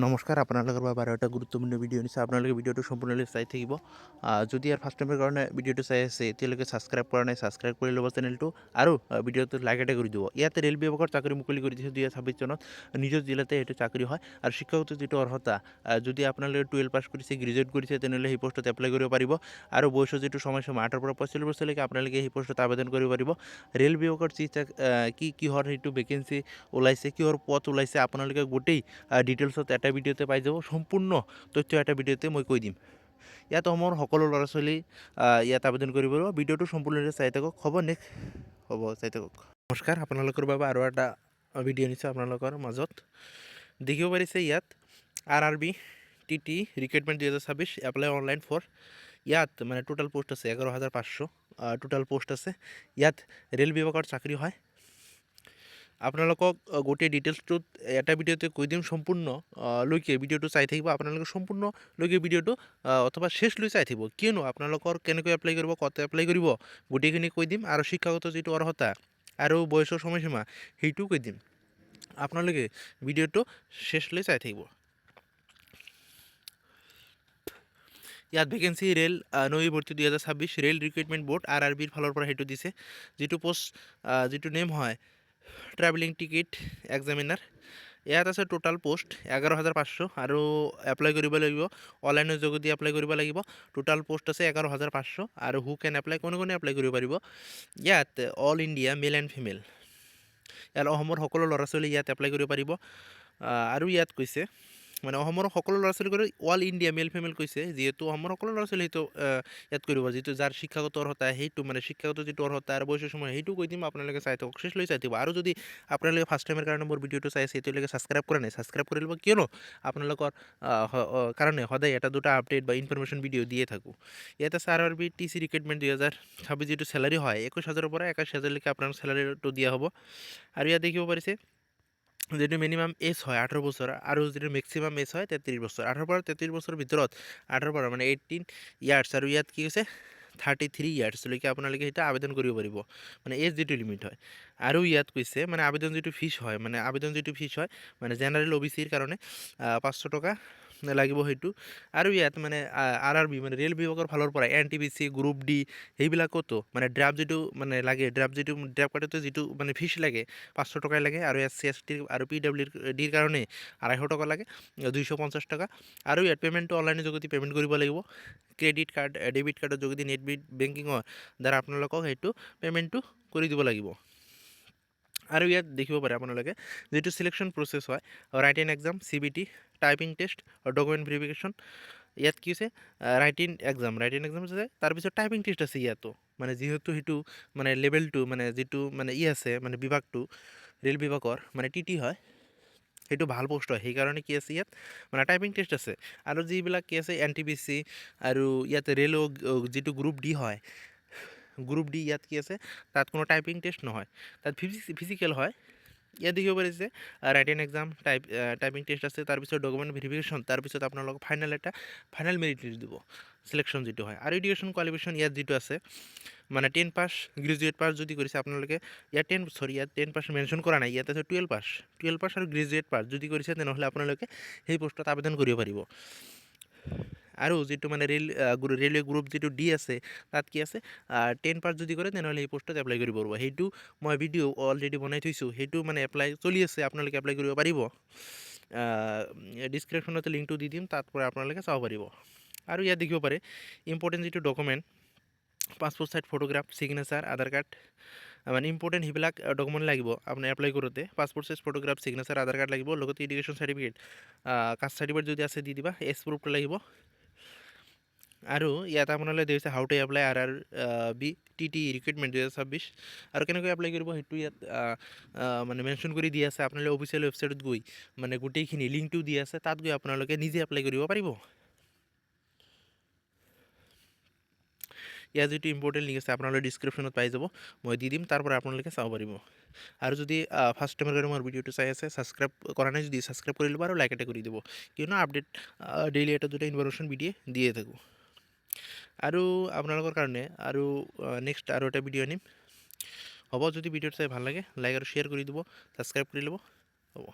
নমস্কাৰ, আপোনালোকৰ বাবে আৰু এটা গুৰুত্বপূৰ্ণ ভিডিঅ' নিছে। আপোনালোকে ভিডিঅ'টো সম্পূৰ্ণলৈ চাই থাকিব। যদি ইয়াৰ ফাৰ্ষ্ট টাইমৰ কাৰণে ভিডিঅ'টো চাই আছে, এতিয়ালৈকে ছাবস্ক্ৰাইব কৰা নাই, ছাবস্ক্ৰাইব কৰি ল'ব চেনেলটো আৰু ভিডিঅ'টো লাইক এটা কৰি দিব। ইয়াতে ৰে'ল বিভাগৰ চাকৰি মুকলি কৰি দিছে 2026 চনত। নিজৰ জিলাতে এইটো চাকৰি হয় আৰু শিক্ষাগত যিটো অৰ্হতা, যদি আপোনালোকে 12 পাছ কৰিছে, গ্ৰেজুৱেট কৰিছে, তেনেহ'লে সেই পষ্টত এপ্লাই কৰিব পাৰিব। আৰু বয়সৰ যিটো সময়সীমা 18 পৰা 45 বছৰলৈকে আপোনালোকে সেই পষ্টত আবেদন কৰিব পাৰিব। ৰে'ল বিভাগৰ কিহৰ সেইটো ভেকেঞ্চি ওলাইছে, কিহৰ পথ ওলাইছে, আপোনালোকে গোটেই ডিটেইলছত এটা ভিডিঅ'তে পাই যাব। সম্পূৰ্ণ তথ্য এটা ভিডিঅ'তে মই কৈ দিম। ইয়াত মোৰ সকলো ল'ৰা ছোৱালী ইয়াত আবেদন কৰিব পাৰিব। ভিডিঅ'টো সম্পূৰ্ণভাৱে চাই থাকক। হ'ব চাই থাকক। নমস্কাৰ, আপোনালোকৰ বাবে আৰু এটা ভিডিঅ' নিশ্চয় আপোনালোকৰ মাজত দেখিব পাৰিছে। ইয়াত RRB TT recruitment 2026 apply online for. ইয়াত মানে টোটাল পোষ্ট আছে 11,500 টোটাল পোষ্ট আছে। ইয়াত ৰে'ল বিভাগৰ চাকৰি হয়। আপোনালোকক গোটেই ডিটেইলছটোত এটা ভিডিঅ'তে কৈ দিম। সম্পূৰ্ণ লৈকে ভিডিঅ'টো চাই থাকিব। আপোনালোকে সম্পূৰ্ণলৈকে ভিডিঅ'টো অথবা শেষলৈ চাই থাকিব, কিয়নো আপোনালোকৰ কেনেকৈ এপ্লাই কৰিব, ক'ত এপ্লাই কৰিব, গোটেইখিনি কৈ দিম। আৰু শিক্ষাগত যিটো অৰ্হতা আৰু বয়সৰ সময়সীমা সেইটোও কৈ দিম। আপোনালোকে ভিডিঅ'টো শেষলৈ চাই থাকিব। ইয়াত ভেকেঞ্চি ৰে'ল নৈ ভৰ্তি 2026 ৰে'ল ৰিক্ৰুইটমেণ্ট বৰ্ড RRBৰ ফালৰ পৰা সেইটো দিছে। যিটো পষ্ট যিটো নেম হয় ট্ৰেভেলিং টিকেট এক্সামিনাৰ। ইয়াত আছে টোটাল পোষ্ট 11,500 আৰু এপ্লাই কৰিব লাগিব অনলাইনৰ যোগেদি এপ্লাই কৰিব লাগিব। টোটাল পোষ্ট আছে 11,500 আৰু হু কেন এপ্লাই, কোনে এপ্লাই কৰিব পাৰিব। ইয়াত all India male and female, ইয়াত অসমৰ সকলো ল'ৰা ছোৱালী ইয়াত এপ্লাই কৰিব পাৰিব। আৰু ইয়াত কৈছে মানে অসমৰ সকলো ল'ৰা ছোৱালী কৰি অল ইণ্ডিয়া মেল ফিমেল কৈছে, যিহেতু অসমৰ সকলো ল'ৰা ছোৱালী সেইটো ইয়াত কৰিব, যিটো যাৰ শিক্ষাগত অৰ্হতা সেইটো মানে শিক্ষাগত যিটো অৰ্হতা আৰু বয়সৰ সময় সেইটো কৈ দিম। আপোনালোকে চাই থাকক, শেষলৈ চাই থাকিব। আৰু যদি আপোনালোকে ফাৰ্ষ্ট টাইমৰ কাৰণে মোৰ ভিডিঅ'টো চাই আছে, এতিয়ালৈকে ছাবস্ক্ৰাইব কৰা নাই, ছাবস্ক্ৰাইব কৰি ল'ব, কিয়নো আপোনালোকৰ কাৰণে সদায় এটা দুটা আপডেট বা ইনফৰমেশ্যন ভিডিঅ' দিয়ে থাকোঁ। ইয়াত আছে RRB TC ৰিক্ৰুইটমেণ্ট 2026 যিটো চেলাৰী হয় 21,000 পৰা 21,000লৈকে আপোনাৰ চেলাৰীটো দিয়া হ'ব। আৰু ইয়াত দেখিব পাৰিছে যিটো মিনিমাম এজ হয় 18 বছৰ আৰু যিটো মেক্সিমাম এজ হয় 33 বছৰ। 18 পৰা 33 বছৰৰ ভিতৰত 18 পৰা মানে 18 ইয়াৰ্ছ, আৰু ইয়াত কি হৈছে 33 ইয়াৰ্ছলৈকে আপোনালোকে সেইটো আবেদন কৰিব পাৰিব, মানে এজ যিটো লিমিট হয়। আৰু ইয়াত কৈছে মানে আবেদন যিটো ফিজ হয় মানে জেনেৰেল OBCৰ কাৰণে 500 টকা লাগিব সেইটো। আৰু ইয়াত মানে RRB মানে ৰে'ল বিভাগৰ ফালৰ পৰা NTPC গ্ৰুপ D সেইবিলাকতো মানে ড্ৰাফ্ট যিটো মানে লাগে, ড্ৰাফ্ট কাটোতে যিটো মানে ফিজ লাগে 500 টকাই লাগে। আৰু SC ST আৰু PWDৰ কাৰণে 250 টকা লাগে, 250 টকা। আৰু ইয়াত পে'মেণ্টটো অনলাইনৰ যোগেদি পে'মেণ্ট কৰিব লাগিব। ক্ৰেডিট কাৰ্ড ডেবিট কাৰ্ডৰ যোগেদি নেট বেংকিঙৰ দ্বাৰা আপোনালোকক সেইটো পে'মেণ্টটো কৰি দিব লাগিব। আৰু ইয়াত দেখিব পাৰে আপোনালোকে যিটো চিলেকশ্যন প্ৰচেছ হয় writing exam, CBT, typing test, document verification. ইয়াত কি হৈছে ৰাইটিং এক্সাম আছে, তাৰপিছত টাইপিং টেষ্ট আছে। ইয়াতো মানে যিহেতু সেইটো মানে লেভেলটো মানে যিটো মানে আছে মানে বিভাগটো ৰে'ল বিভাগৰ মানে TT হয়, সেইটো ভাল পষ্ট হয়, সেইকাৰণে কি আছে ইয়াত মানে টাইপিং টেষ্ট আছে। আৰু যিবিলাক কি আছে NTPC আৰু ইয়াত ৰে'ল যিটো গ্ৰুপ D হয়, গ্ৰুপ D ইয়াত কি আছে তাত কোনো টাইপিং টেষ্ট নহয়, তাত ফিজিকেল হয়। ইয়াত দেখিব পাৰিছে ৰাইটিং এক্সাম, টাইপিং টেষ্ট আছে, তাৰপিছত ডকুমেণ্ট ভেৰিফিকেশ্যন, তাৰপিছত আপোনালোকক ফাইনেল মেৰিট লিষ্ট দিব চিলেকশ্যন যিটো হয়। আৰু এডুকেশ্যন কোৱালিফিকেশ্যন ইয়াত যিটো আছে মানে 10 পাছ, গ্ৰেজুৱেট পাছ যদি কৰিছে আপোনালোকে, ইয়াত 10 পাছ মেনশ্যন কৰা নাই, ইয়াত আছে 12 পাছ আৰু গ্ৰেজুৱেট পাছ যদি কৰিছে, তেনেহ'লে আপোনালোকে সেই পষ্টত আবেদন কৰিব পাৰিব। আৰু যিটো মানে ৰেলৱে গ্ৰুপ যিটো D আছে তাত কি আছে 10 পাছ যদি কৰে তেনেহ'লে সেই পষ্টত এপ্লাই কৰিব পাৰিব। সেইটো মই ভিডিঅ' অলৰেডি বনাই থৈছোঁ, সেইটো মানে এপ্লাই চলি আছে, আপোনালোকে এপ্লাই কৰিব পাৰিব। ডিছক্ৰিপশ্যনতে লিংকটো দি দিম, তাত পৰা আপোনালোকে চাব পাৰিব। আৰু ইয়াত দেখিব পাৰে ইম্পৰ্টেণ্ট যিটো document passport size photograph, signature, Aadhaar card, মানে ইম্পৰ্টেণ্ট সেইবিলাক ডকুমেণ্ট লাগিব আপোনাৰ এপ্লাই কৰোঁতে। Passport size photograph, signature, Aadhaar card লাগিব, লগতে এডুকেশ্যন চাৰ্টিফিকেট, কাষ্ট চাৰ্টিফিকেট যদি আছে দি দিবা, এজ প্ৰুফটো লাগিব। আৰু ইয়াত আপোনালোকে দেখিছে how to apply RRB TT recruitment 2026 আৰু কেনেকৈ এপ্লাই কৰিব সেইটো ইয়াত মানে মেনশ্যন কৰি দি আছে। আপোনালোকে অফিচিয়েল ৱেবছাইটত গৈ মানে গোটেইখিনি লিংকটো দি আছে, তাত গৈ আপোনালোকে নিজে এপ্লাই কৰিব পাৰিব। ইয়াৰ যিটো ইম্পৰ্টেণ্ট লিংক আছে আপোনালোকে ডিছক্ৰিপশ্যনত পাই যাব, মই দি দিম, তাৰ পৰা আপোনালোকে চাব পাৰিব। আৰু যদি ফাৰ্ষ্ট টাইমৰ কাৰণে মোৰ ভিডিঅ'টো চাই আছে, ছাবস্ক্ৰাইব কৰা নাই যদি ছাবস্ক্ৰাইব কৰি ল'ব আৰু লাইক এটা কৰি দিব, কিয়নো আপডেট ডেইলি এটা দুটা ইনফৰমেশ্যন দিয়ে থাকোঁ। আৰু আপোনালোকৰ কাৰণে আৰু নেক্সট আৰু এটা ভিডিঅ' আনিম। হ'ব, যদি ভিডিঅ'টো চাই ভাল লাগে লাইক আৰু শ্বেয়াৰ কৰি দিব, ছাবস্ক্ৰাইব কৰি ল'ব। হ'ব।